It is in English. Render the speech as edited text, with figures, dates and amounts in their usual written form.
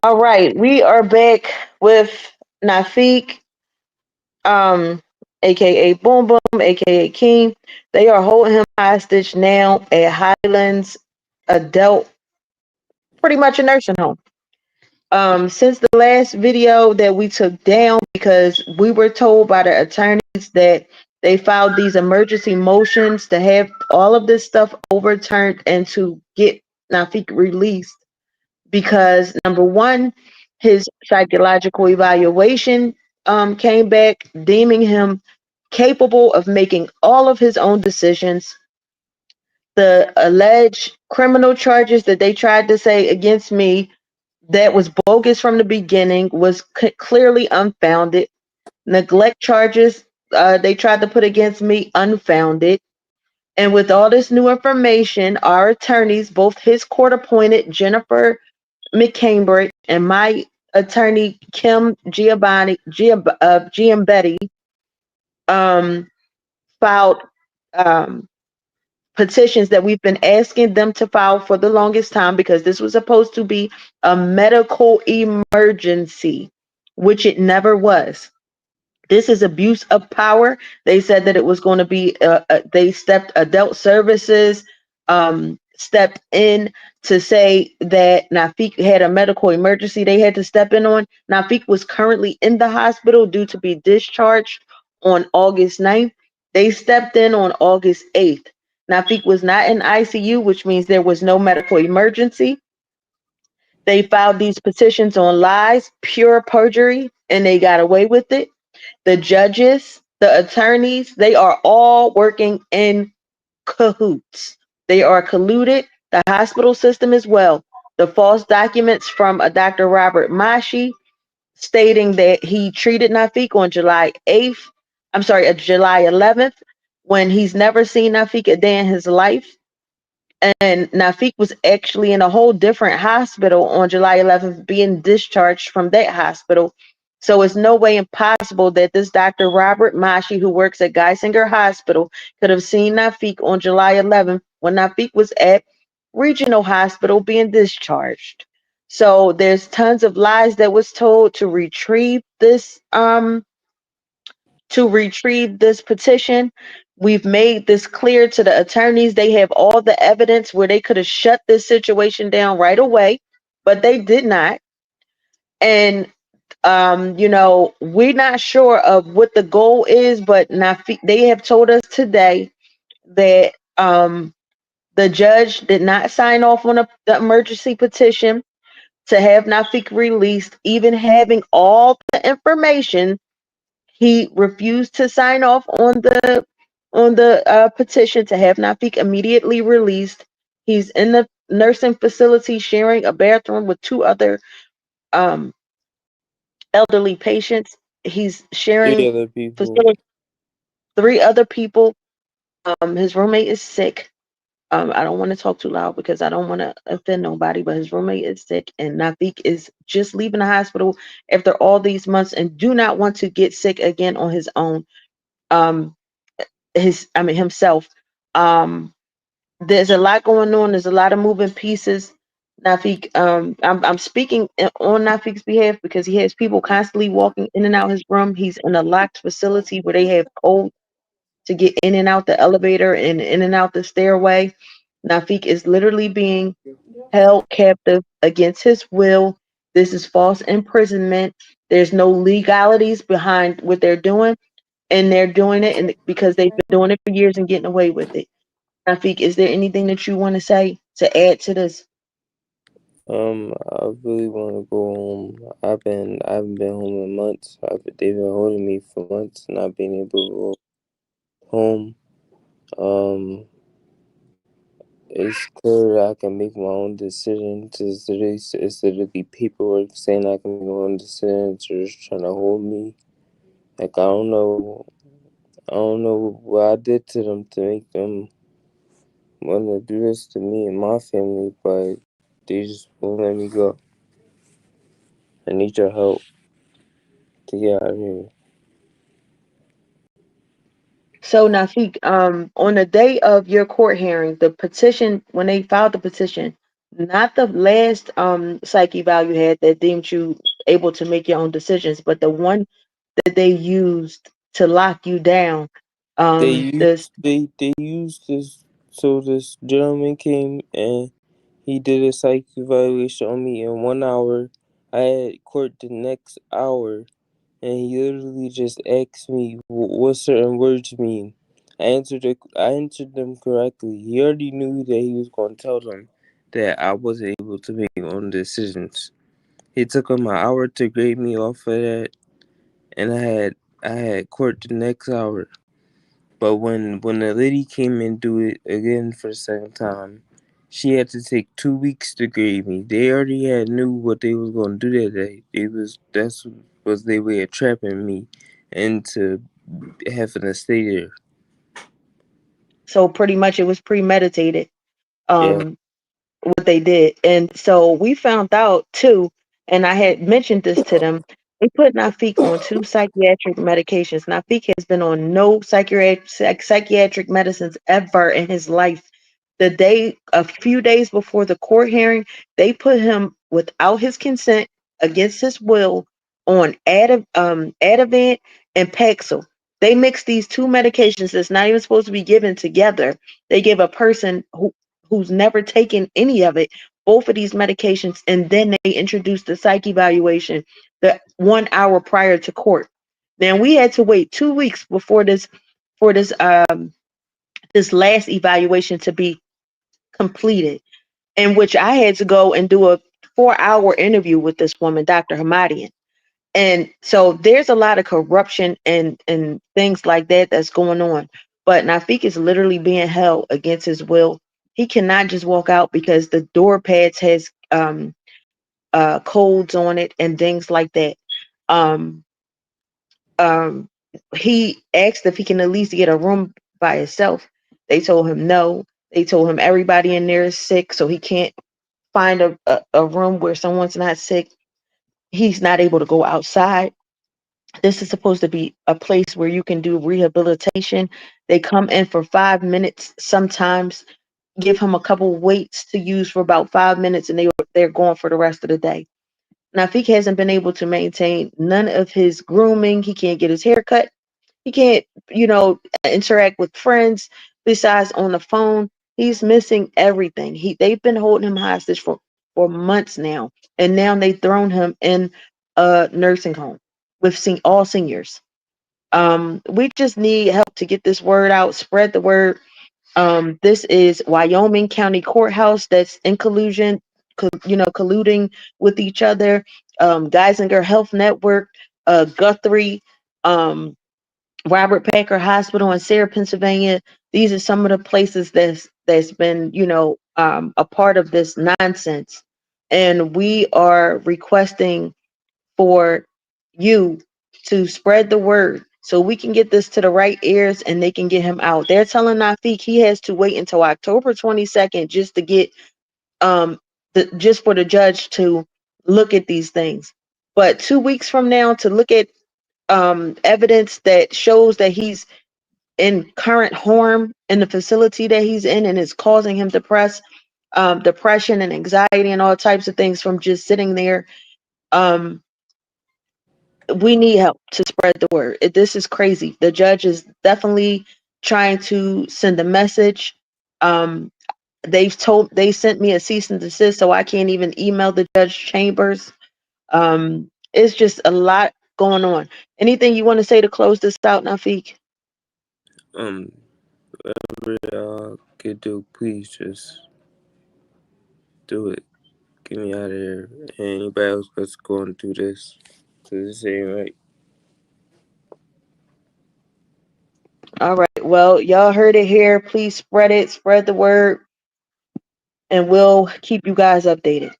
All right, we are back with Nafiq, um, aka Boom Boom, aka King. They are holding him hostage now at Highlands Adult, pretty much a nursing home. Since the last video that we took down, because we were told by the attorneys that they filed these emergency motions to have all of this stuff overturned and to get Nafiq released, because number one, his psychological evaluation came back deeming him capable of making all of his own decisions. The alleged criminal charges that they tried to say against me that was bogus from the beginning was clearly unfounded. Neglect charges they tried to put against me, unfounded. And with all this new information, our attorneys, both his court appointed Jennifer McCambridge and my attorney Kim Giambetti, um, filed um, petitions that we've been asking them to file for the longest time, because this was supposed to be a medical emergency, which it never was. This is abuse of power. They said that it was going to be, they stepped, adult services stepped in to say that Nafiq had a medical emergency they had to step in on. Nafiq was currently in the hospital due to be discharged on August 9th. They stepped in on August 8th. Nafiq was not in ICU, which means there was no medical emergency. They filed these petitions on lies, pure perjury, and they got away with it. The judges, the attorneys, they are all working in cahoots. They are colluded. The hospital system as well. The false documents from a Dr. Robert Mashi stating that he treated Nafiq on July 8th, I'm sorry, July 11th, when he's never seen Nafiq a day in his life. And Nafiq was actually in a whole different hospital on July 11th, being discharged from that hospital. So it's no way impossible that this Dr. Robert Mashi, who works at Geisinger Hospital, could have seen Nafiq on July 11th when Nafiq was at Regional Hospital being discharged. So there's tons of lies that was told to retrieve this petition. We've made this clear to the attorneys. They have all the evidence where they could have shut this situation down right away, but they did not. And we're not sure of what the goal is, but they have told us today that the judge did not sign off on the emergency petition to have Nafiq released, even having all the information. He refused to sign off on the petition to have Nafiq immediately released. He's in the nursing facility sharing a bathroom with two other um, elderly patients. He's Three sharing other people. facility, three other people. His roommate is sick. I don't want to talk too loud because I don't want to offend nobody, but his roommate is sick, and Nafiq is just leaving the hospital after all these months and do not want to get sick again on his own. Um, himself. Um, there's a lot going on. There's a lot of moving pieces. Nafiq, I'm speaking on Nafiq's behalf because he has people constantly walking in and out his room. He's in a locked facility where they have code to get in and out the elevator and in and out the stairway. Nafiq is literally being held captive against his will. This is false imprisonment. There's no legalities behind what they're doing, and they're doing it because they've been doing it for years and getting away with it. Nafiq, is there anything that you want to say to add to this? I really want to go home. I haven't been home in months. They've been holding me for months, not being able to go home. Um, it's clear that I can make my own decisions. Instead of the paperwork saying I can make my own decisions, they're just trying to hold me. Like I don't know what I did to them to make them want to do this to me and my family, but they just won't let me go. I need your help to get out of here. So Nafiq, on the day of your court hearing, the petition, when they filed the petition, Not the last psych eval you had that deemed you able to make your own decisions, but the one that they used to lock you down. This They used this. So this gentleman came and he did a psych evaluation on me in 1 hour. I had court the next hour, and he literally just asked me what certain words mean. I answered them correctly. He already knew that he was going to tell them that I wasn't able to make my own decisions. It took him an hour to grade me off of that, and I had court the next hour. But when the lady came and do it again for the second time, she had to take 2 weeks to grade me. They already had knew what they was gonna do that day. That's was their way of trapping me into having to stay there. so pretty much it was premeditated. Yeah, Um, what they did. And so we found out too, and I had mentioned this to them. They put Nafiq on two psychiatric medications. Nafiq has been on no psychiatric medicines ever in his life. A few days before the court hearing, they put him without his consent, against his will, on Ativan and Paxil. They mixed these two medications that's not even supposed to be given together. They give a person who's never taken any of it both of these medications, and then they introduced the psych evaluation the 1 hour prior to court. Now we had to wait 2 weeks before this last evaluation to be completed, in which I had to go and do a 4 hour interview with this woman, Dr. Hamadian. And so there's a lot of corruption and things like that that's going on. But Nafiq is literally being held against his will. He cannot just walk out because the door pads has codes on it and things like that. Um, um, he asked if he can at least get a room by himself. They told him no. They told him everybody in there is sick, so he can't find a room where someone's not sick. He's not able to go outside. This is supposed to be a place where you can do rehabilitation. They come in for 5 minutes sometimes, give him a couple weights to use for about 5 minutes, and they're gone for the rest of the day. Nafik hasn't been able to maintain none of his grooming. He can't get his hair cut. He can't, interact with friends besides on the phone. He's missing everything. They've been holding him hostage for months now, and now they've thrown him in a nursing home with all seniors. We just need help to get this word out, spread the word. This is Wyoming County Courthouse that's in collusion, colluding with each other. Geisinger Health Network, Guthrie, um, Robert Packer Hospital in Sarah, Pennsylvania. These are some of the places that's been, a part of this nonsense. And we are requesting for you to spread the word so we can get this to the right ears and they can get him out. They're telling Nafiq he has to wait until October 22nd just to get um just for the judge to look at these things. But 2 weeks from now to look at evidence that shows that he's in current harm in the facility that he's in and is causing him depression and anxiety and all types of things from just sitting there. Um, we need help to spread the word. This is crazy. The judge is definitely trying to send a message. Um, they sent me a cease and desist, so I can't even email the judge chambers. It's just a lot going on. Anything you want to say to close this out, Nafiq? um, whatever y'all could do, please just do it. Get me out of here. Anybody else that's going through this, 'cause this ain't right. All right. Well, y'all heard it here. Please spread it, spread the word, and we'll keep you guys updated.